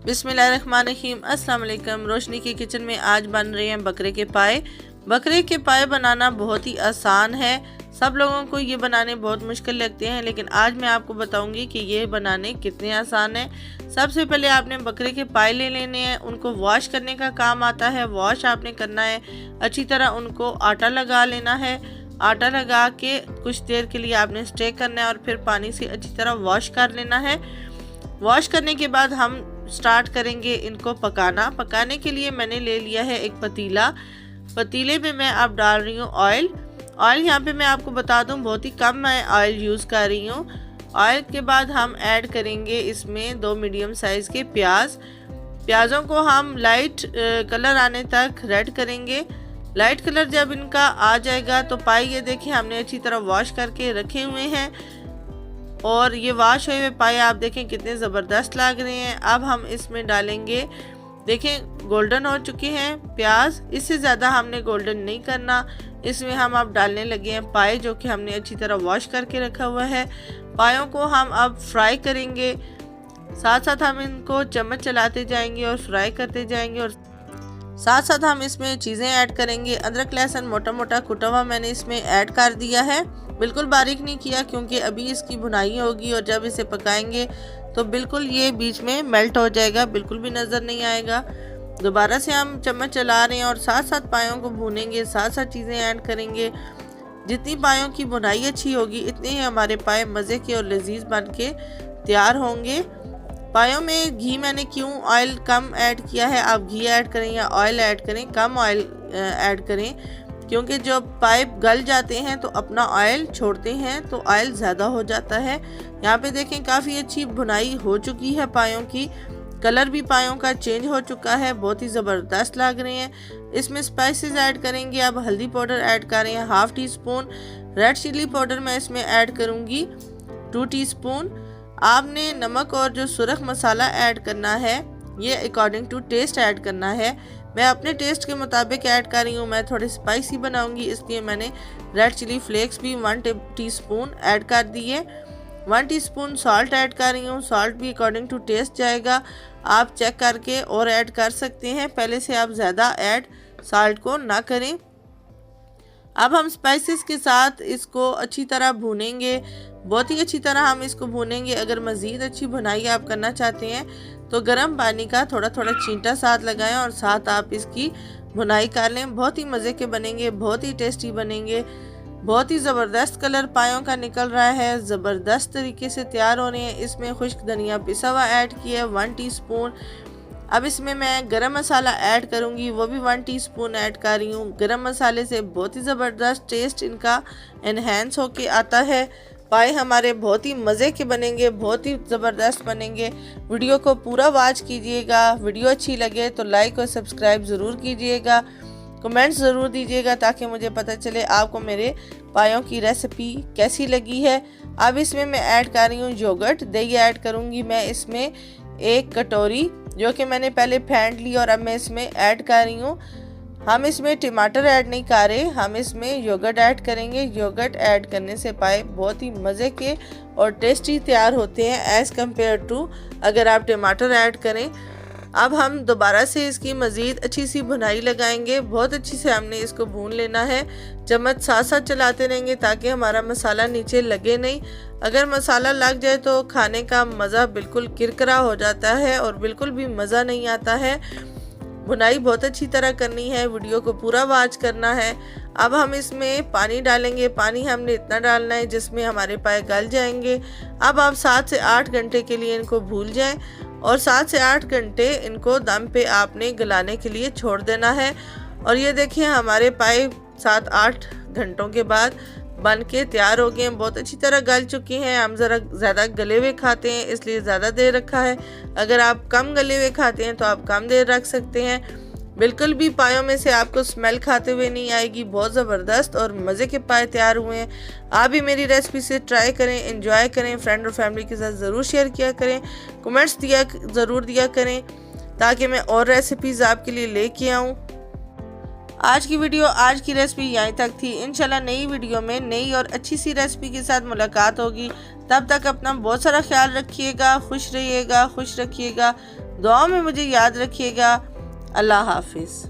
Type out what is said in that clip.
बिस्मिल्लाहिर्रहमानिर्रहीम। अस्सलाम वालेकुम। रोशनी के किचन में आज बन रहे हैं बकरे के पाए। बकरे के पाए बनाना बहुत ही आसान है। सब लोगों को ये बनाने बहुत मुश्किल लगते हैं, लेकिन आज मैं आपको बताऊंगी कि ये बनाने कितने आसान है। सबसे पहले आपने बकरे के पाए ले लेने हैं। उनको वॉश करने का काम आता है। वॉश आपने करना है, अच्छी तरह उनको आटा लगा लेना है। आटा लगा के कुछ देर के लिए आपने स्टे करना है और फिर पानी से अच्छी तरह वॉश कर लेना है। वॉश करने के बाद हम स्टार्ट करेंगे इनको पकाना। पकाने के लिए मैंने ले लिया है एक पतीला। पतीले में मैं अब डाल रही हूँ ऑयल। ऑयल यहाँ पे मैं आपको बता दूँ बहुत ही कम मैं ऑयल यूज़ कर रही हूँ। ऑयल के बाद हम ऐड करेंगे इसमें 2 मीडियम साइज़ के प्याज। प्याज़ों को हम लाइट कलर आने तक रेड करेंगे। लाइट कलर जब इनका आ जाएगा तो पाए ये देखिए हमने अच्छी तरह वॉश करके रखे हुए हैं और ये वॉश हुए हुए पाए आप देखें कितने ज़बरदस्त लग रहे हैं। अब हम इसमें डालेंगे, देखें गोल्डन हो चुके हैं प्याज। इससे ज़्यादा हमने गोल्डन नहीं करना। इसमें हम अब डालने लगे हैं पाए जो कि हमने अच्छी तरह वॉश करके रखा हुआ है। पायों को हम अब फ्राई करेंगे। साथ साथ हम इनको चम्मच चलाते जाएंगे और फ्राई करते जाएंगे और साथ साथ हम इसमें चीज़ें ऐड करेंगे। अदरक लहसुन मोटा मोटा कुटा हुआ मैंने इसमें ऐड कर दिया है। बिल्कुल बारीक नहीं किया क्योंकि अभी इसकी भुनाई होगी और जब इसे पकाएंगे तो बिल्कुल ये बीच में मेल्ट हो जाएगा, बिल्कुल भी नज़र नहीं आएगा। दोबारा से हम चम्मच चला रहे हैं और साथ साथ पायों को भूनेंगे, साथ साथ चीज़ें ऐड करेंगे। जितनी पायों की भुनाई अच्छी होगी इतने ही हमारे पाए मज़े के और लजीज बन के तैयार होंगे। पायों में घी मैंने क्यों ऑयल कम ऐड किया है, आप घी ऐड करें या ऑयल ऐड करें, कम ऑयल ऐड करें क्योंकि जब पाइप गल जाते हैं तो अपना ऑयल छोड़ते हैं तो ऑयल ज़्यादा हो जाता है। यहाँ पे देखें काफ़ी अच्छी भुनाई हो चुकी है पायों की। कलर भी पायों का चेंज हो चुका है, बहुत ही ज़बरदस्त लग रहे हैं। इसमें स्पाइसेस ऐड करेंगे। अब हल्दी पाउडर ऐड कर रहे हैं ½ teaspoon. Red chilli powder मैं इसमें ऐड करूँगी 2 टीस्पून। आपने नमक और जो सुरख मसाला ऐड करना है ये अकॉर्डिंग टू टेस्ट ऐड करना है। मैं अपने टेस्ट के मुताबिक ऐड कर रही हूँ। मैं थोड़ी स्पाइसी बनाऊंगी इसलिए मैंने रेड चिली फ्लेक्स भी 1 टीस्पून ऐड कर दिए। 1 टीस्पून सॉल्ट ऐड कर रही हूँ। सॉल्ट भी अकॉर्डिंग टू टेस्ट जाएगा, आप चेक करके और ऐड कर सकते हैं। पहले से आप ज़्यादा ऐड सॉल्ट को ना करें। अब हम स्पाइसेस के साथ इसको अच्छी तरह भूनेंगे, बहुत ही अच्छी तरह हम इसको भूनेंगे। अगर मज़ीद अच्छी भुनाई आप करना चाहते हैं तो गर्म पानी का थोड़ा थोड़ा छींटा साथ लगाएं और साथ आप इसकी भुनाई कर लें। बहुत ही मज़े के बनेंगे, बहुत ही टेस्टी बनेंगे। बहुत ही ज़बरदस्त कलर पायों का निकल रहा है, ज़बरदस्त तरीके से तैयार हो रहे हैं। इसमें खुश्क धनिया पिसा हुआ ऐड किया है 1 टीस्पून। अब इसमें मैं गरम मसाला ऐड करूंगी, वो भी 1 टीस्पून ऐड कर रही हूँ। गरम मसाले से बहुत ही ज़बरदस्त टेस्ट इनका एनहेंस होके आता है। पाए हमारे बहुत ही मज़े के बनेंगे, बहुत ही ज़बरदस्त बनेंगे। वीडियो को पूरा वॉच कीजिएगा। वीडियो अच्छी लगे तो लाइक और सब्सक्राइब ज़रूर कीजिएगा। कमेंट्स ज़रूर दीजिएगा ताकि मुझे पता चले आपको मेरे पायों की रेसिपी कैसी लगी है। अब इसमें मैं ऐड कर रही हूँ योगर्ट, दही ऐड करूँगी मैं इसमें 1 कटोरी जो कि मैंने पहले फेंट ली और अब मैं इसमें ऐड कर रही हूँ। हम इसमें टमाटर ऐड नहीं कर रहे, हम इसमें योगर्ट ऐड करेंगे। योगर्ट ऐड करने से पाए बहुत ही मज़े के और टेस्टी तैयार होते हैं एज़ कम्पेयर टू अगर आप टमाटर ऐड करें। अब हम दोबारा से इसकी मज़ीद अच्छी सी भुनाई लगाएंगे। बहुत अच्छी से हमने इसको भून लेना है। चम्मच साथ साथ चलाते रहेंगे ताकि हमारा मसाला नीचे लगे नहीं। अगर मसाला लग जाए तो खाने का मज़ा बिल्कुल किरकिरा हो जाता है और बिल्कुल भी मज़ा नहीं आता है। भुनाई बहुत अच्छी तरह करनी है, वीडियो को पूरा वॉच करना है। अब हम इसमें पानी डालेंगे। पानी हमने इतना डालना है जिसमें हमारे पाए गल जाएंगे। अब आप 7 से 8 घंटे के लिए इनको भूल जाएं और 7 से 8 घंटे इनको दम पे आपने गलाने के लिए छोड़ देना है। और ये देखिए हमारे पाए 7-8 घंटों के बाद बन के तैयार हो गए हैं, बहुत अच्छी तरह गल चुके हैं। हम ज़रा ज़्यादा गले हुए खाते हैं इसलिए ज़्यादा देर रखा है। अगर आप कम गले हुए खाते हैं तो आप कम देर रख सकते हैं। बिल्कुल भी पायों में से आपको स्मेल खाते हुए नहीं आएगी। बहुत ज़बरदस्त और मज़े के पाए तैयार हुए हैं। आप भी मेरी रेसिपी से ट्राई करें, एंजॉय करें, फ्रेंड और फैमिली के साथ ज़रूर शेयर किया करें, कमेंट्स ज़रूर दिया करें ताकि मैं और रेसिपीज़ आपके लिए लेके आऊँ। आज की रेसिपी यहीं तक थी। इंशाल्लाह नई वीडियो में नई और अच्छी सी रेसिपी के साथ मुलाकात होगी। तब तक अपना बहुत सारा ख्याल रखिएगा, खुश रहिएगा, खुश रखिएगा। दुआओं में मुझे याद रखिएगा। अल्लाह हाफिज़।